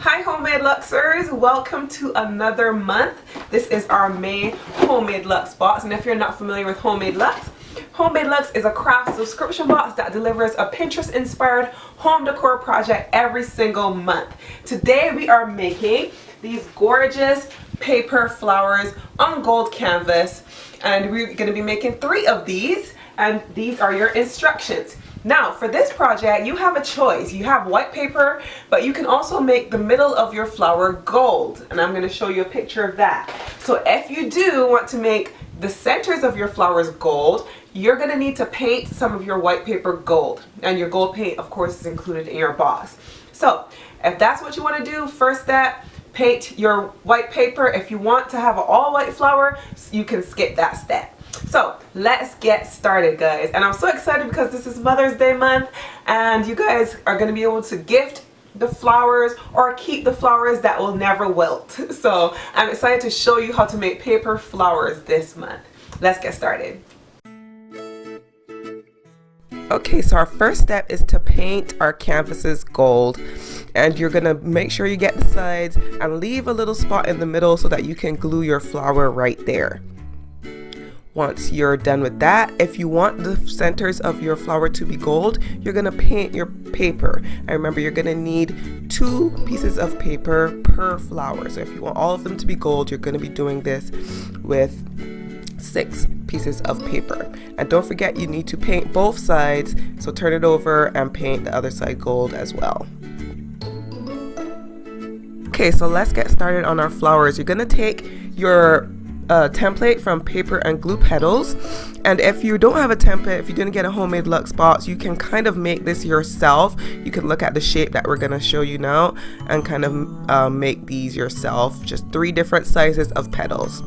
Hi homemade Luxers, welcome to another month. This is our May homemade Lux box, and if you're not familiar with homemade Lux is a craft subscription box that delivers a Pinterest inspired home decor project every single month. Today we are making these gorgeous paper flowers on gold canvas, and we're going to be making 3 of these, and these are your instructions. Now for this project you have a choice. You have white paper, but you can also make the middle of your flower gold, and I'm going to show you a picture of that. So if you do want to make the centers of your flowers gold, you're going to need to paint some of your white paper gold, and your gold paint of course is included in your box. So if that's what you want to do, first step, paint your white paper. If you want to have an all white flower, you can skip that step. So let's get started, guys, and I'm so excited because this is Mother's Day month and you guys are going to be able to gift the flowers or keep the flowers that will never wilt. So I'm excited to show you how to make paper flowers this month. Let's get started. Okay, so our first step is to paint our canvases gold, and you're gonna make sure you get the sides and leave a little spot in the middle so that you can glue your flower right there. Once you're done with that, if you want the centers of your flower to be gold, you're gonna paint your paper. And remember, you're gonna need 2 pieces of paper per flower. So if you want all of them to be gold, you're gonna be doing this with 6 pieces of paper. And don't forget, you need to paint both sides. So turn it over and paint the other side gold as well. Okay, so let's get started on our flowers. You're gonna take your template from Paper and Glue Petals, and if you don't have a template, if you didn't get a homemade Lux box, you can kind of make this yourself. You can look at the shape that we're going to show you now and kind of make these yourself, just 3 different sizes of petals.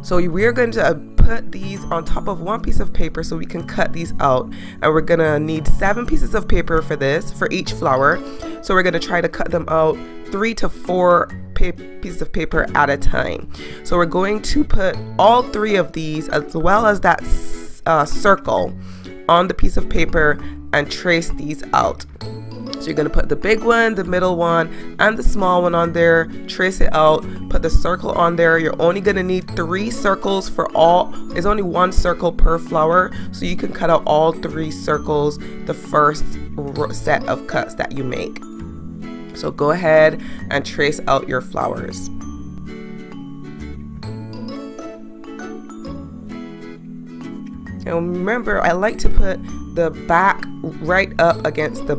So we're going to put these on top of 1 piece of paper so we can cut these out, and we're going to need 7 pieces of paper for this, for each flower. So we're going to try to cut them out 3 to 4 pieces of paper at a time. So we're going to put all 3 of these as well as that circle on the piece of paper and trace these out. So you're going to put the big one, the middle one, and the small one on there, trace it out, put the circle on there. You're only going to need 3 circles for all. It's only 1 circle per flower, so you can cut out all 3 circles the first set of cuts that you make. So go ahead and trace out your flowers. And remember, I like to put the back right up against the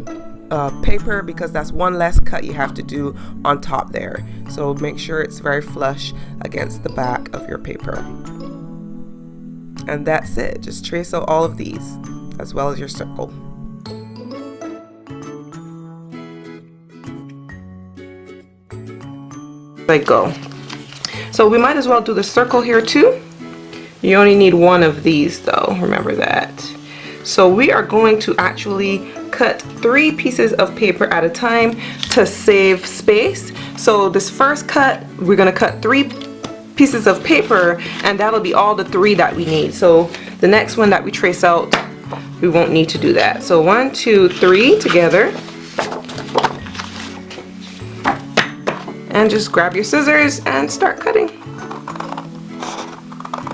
paper because that's 1 less cut you have to do on top there. So make sure it's very flush against the back of your paper. And that's it. Just trace out all of these as well as your circle. Go. So we might as well do the circle here too. You only need 1 of these though, remember that. So we are going to actually cut 3 pieces of paper at a time to save space. So this first cut, we're going to cut 3 pieces of paper, and that'll be all the 3 that we need. So the next one that we trace out, we won't need to do that. So 1, 2, 3 together. And just grab your scissors and start cutting.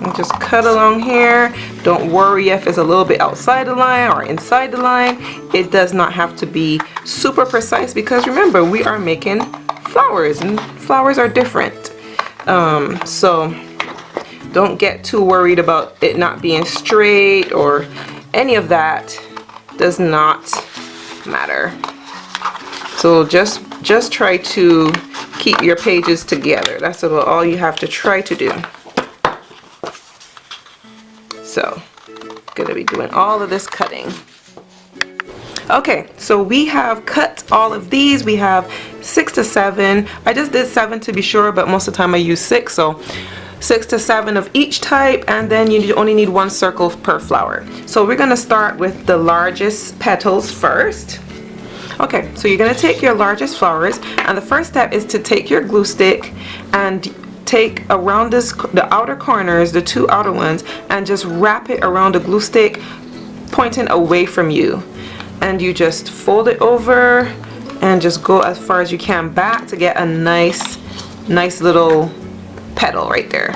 And just cut along here. Don't worry if it's a little bit outside the line or inside the line. It does not have to be super precise because remember, we are making flowers and flowers are different. So don't get too worried about it not being straight or any of that. Does not matter. So just try to keep your pages together. That's about all you have to try to do. So, gonna be doing all of this cutting. Okay, so we have cut all of these. We have 6 to 7. I just did 7 to be sure, but most of the time I use 6. So 6 to 7 of each type, and then you only need 1 circle per flower. So we're gonna start with the largest petals first. Okay, so you're going to take your largest flowers, and the first step is to take your glue stick and take around the outer corners, the 2 outer ones, and just wrap it around the glue stick pointing away from you. And you just fold it over and just go as far as you can back to get a nice little petal right there.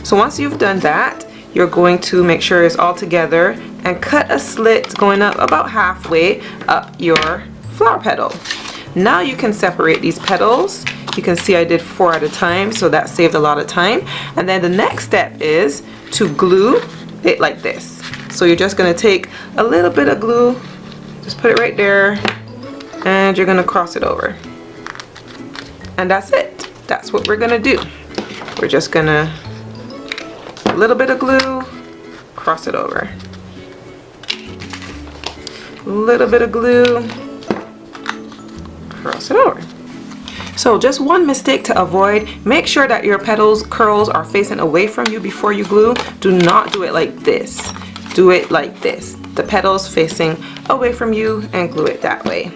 So once you've done that, you're going to make sure it's all together and cut a slit going up about halfway up your flower petal. Now you can separate these petals. You can see I did 4 at a time, so that saved a lot of time. And then the next step is to glue it like this. So you're just going to take a little bit of glue, just put it right there, and you're going to cross it over. And that's it. That's what we're going to do. We're just going to, a little bit of glue, cross it over. A little bit of glue, cross it over. So just one mistake to avoid, make sure that your petals curls are facing away from you before you glue. Do not do it like this. Do it like this. The petals facing away from you and glue it that way.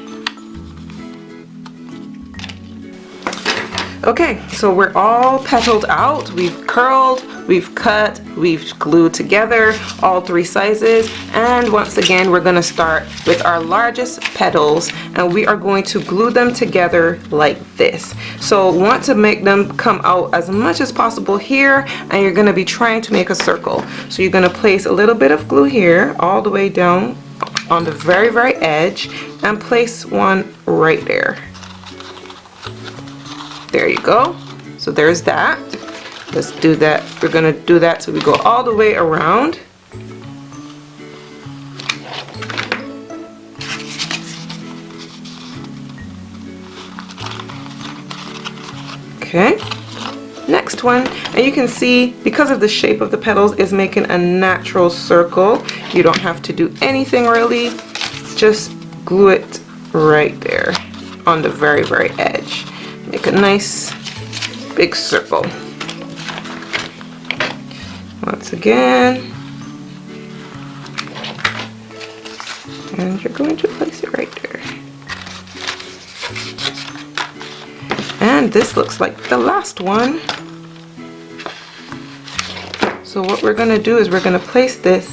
Okay, so we're all petaled out. We've curled, we've cut, we've glued together all 3 sizes, and once again we're going to start with our largest petals, and we are going to glue them together like this. So want to make them come out as much as possible here, and you're going to be trying to make a circle. So you're going to place a little bit of glue here all the way down on the very edge, and place one right there. There you go. So there's that. Let's do that. We're going to do that so we go all the way around. Okay. Next one. And you can see, because of the shape of the petals, is making a natural circle. You don't have to do anything really. Just glue it right there on the very edge. Make a nice big circle. Once again. And you're going to place it right there. And this looks like the last one. So what we're going to do is we're going to place this.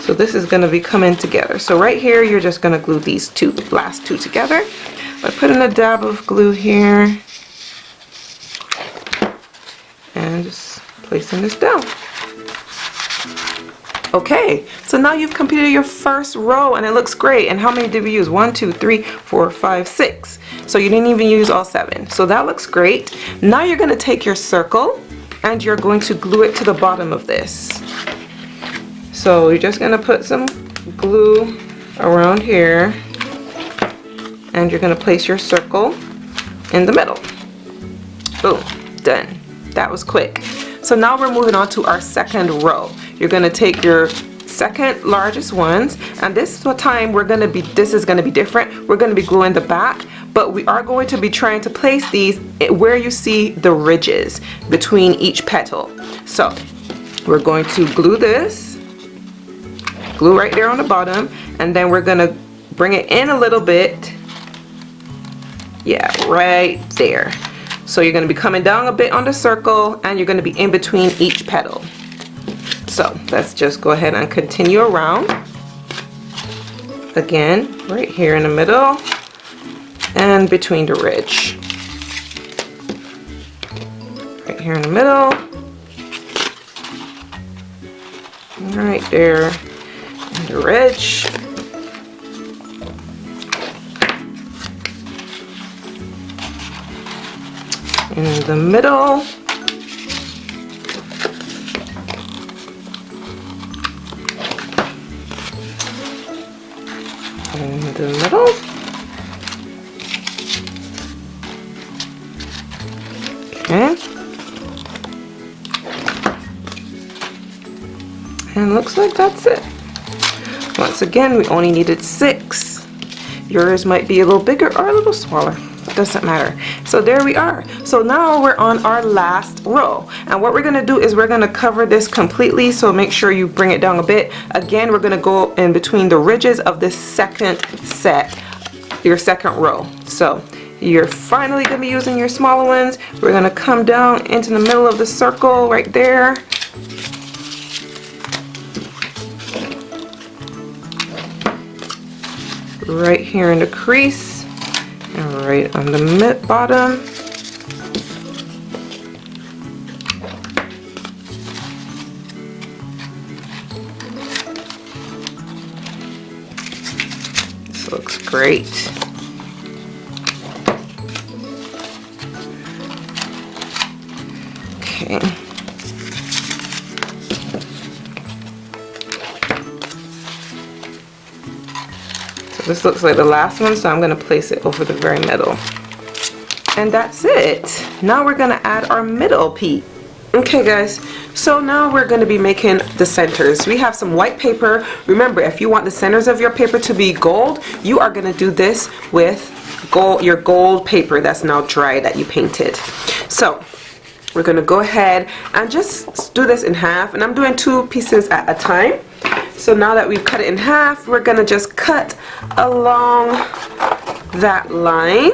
So this is going to be coming together. So right here, you're just going to glue these last two together. I put in a dab of glue here and just placing this down. Okay, so now you've completed your first row and it looks great. And how many did we use? 1, 2, 3, 4, 5, 6. So you didn't even use all 7. So that looks great. Now you're going to take your circle and you're going to glue it to the bottom of this. So you're just going to put some glue around here. And you're going to place your circle in the middle. Boom, done. That was quick. So now we're moving on to our second row. You're going to take your second largest ones, and this time this is going to be different. We're going to be gluing the back, but we are going to be trying to place these where you see the ridges between each petal. So we're going to glue this, glue right there on the bottom, and then we're going to bring it in a little bit. Yeah, right there. So you're going to be coming down a bit on the circle and you're going to be in between each petal. So let's just go ahead and continue around. Again, right here in the middle and between the ridge. Right here in the middle. Right there in the ridge. In the middle. In the middle. Okay. And looks like that's it. Once again, we only needed 6. Yours might be a little bigger or a little smaller. Doesn't matter. So there we are. So now we're on our last row, and what we're going to do is we're going to cover this completely, so make sure you bring it down a bit. Again, we're going to go in between the ridges of this second set, your second row. So you're finally going to be using your smaller ones. We're going to come down into the middle of the circle right there. right here in the crease and right on the bottom. This looks great. Okay. This looks like the last one, so I'm going to place it over the very middle. And that's it. Now we're going to add our middle piece. Okay guys, so now we're going to be making the centers. We have some white paper. Remember, if you want the centers of your paper to be gold, you are going to do this with your gold paper that's now dry that you painted. So we're going to go ahead and just do this in half, and I'm doing 2 pieces at a time. So now that we've cut it in half, we're going to just cut along that line.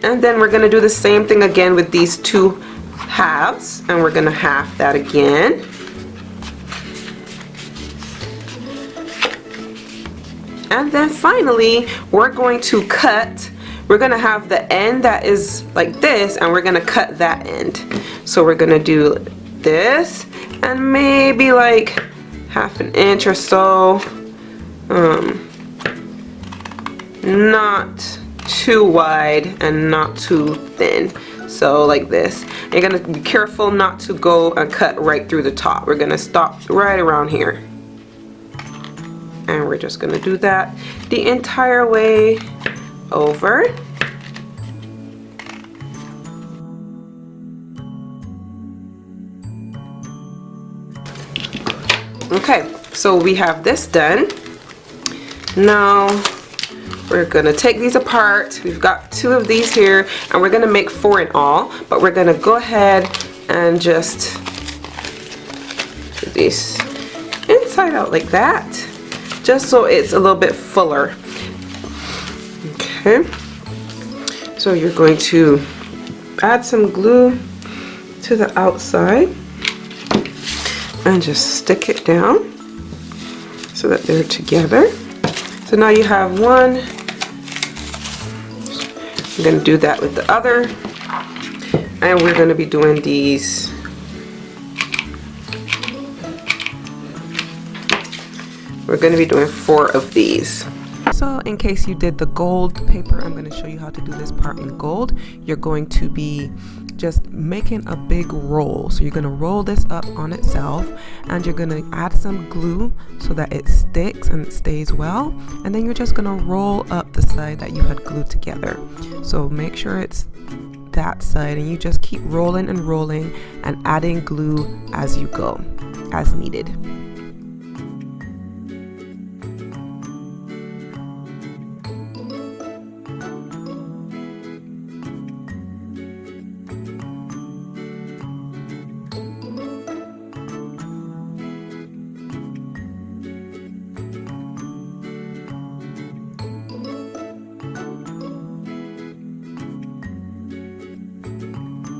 And then we're going to do the same thing again with these 2 halves. And we're going to half that again. And then finally, we're going to cut. We're going to have the end that is like this, and we're going to cut that end. So we're going to do this. And maybe like 1/2 inch or so, not too wide and not too thin, so like this. You're gonna be careful not to go and cut right through the top. We're gonna stop right around here, and we're just gonna do that the entire way over. Okay, so we have this done. Now we're gonna take these apart. We've got 2 of these here, and we're gonna make 4 in all, but we're gonna go ahead and just do these inside out like that, just so it's a little bit fuller. Okay, so you're going to add some glue to the outside and just stick it down so that they're together. So now you have one. I'm going to do that with the other, and we're going to be doing these. We're going to be doing 4 of these. So in case you did the gold paper, I'm going to show you how to do this part in gold. You're going to be just making a big roll. So you're going to roll this up on itself, and you're going to add some glue so that it sticks and it stays well, and then you're just going to roll up the side that you had glued together. So make sure it's that side, and you just keep rolling and rolling and adding glue as you go, as needed.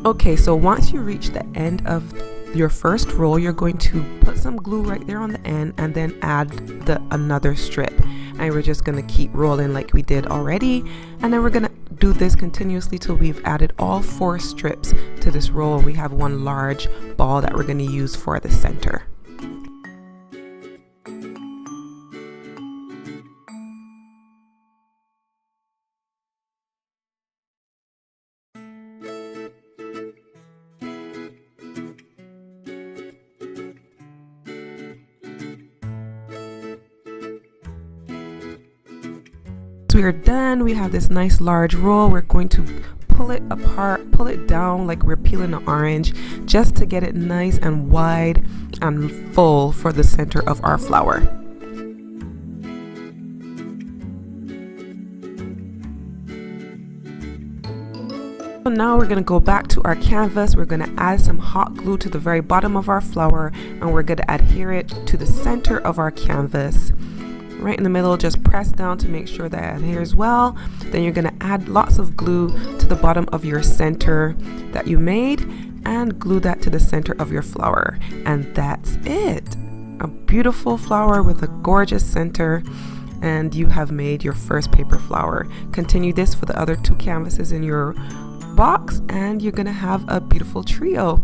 Okay, so once you reach the end of your first roll, you're going to put some glue right there on the end, and then add another strip, and we're just going to keep rolling like we did already, and then we're going to do this continuously till we've added all 4 strips to this roll. We have one large ball that we're going to use for the center. We are done. We have this nice large roll. We're going to pull it apart, pull it down like we're peeling an orange, just to get it nice and wide and full for the center of our flower. So now we're going to go back to our canvas. We're going to add some hot glue to the very bottom of our flower, and we're going to adhere it to the center of our canvas. Right in the middle, just press down to make sure that it adheres well. Then you're going to add lots of glue to the bottom of your center that you made, and glue that to the center of your flower, and that's it. a beautiful flower with a gorgeous center, and you have made your first paper flower. Continue this for the other 2 canvases in your box and you're gonna have a beautiful trio.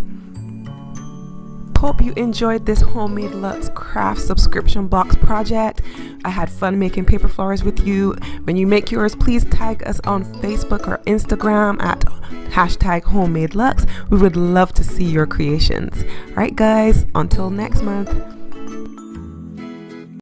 Hope you enjoyed this Homemade Luxe craft subscription box project. I had fun making paper flowers with you. When you make yours, please tag us on Facebook or Instagram at #HomemadeLuxe. We would love to see your creations. All right, guys, until next month.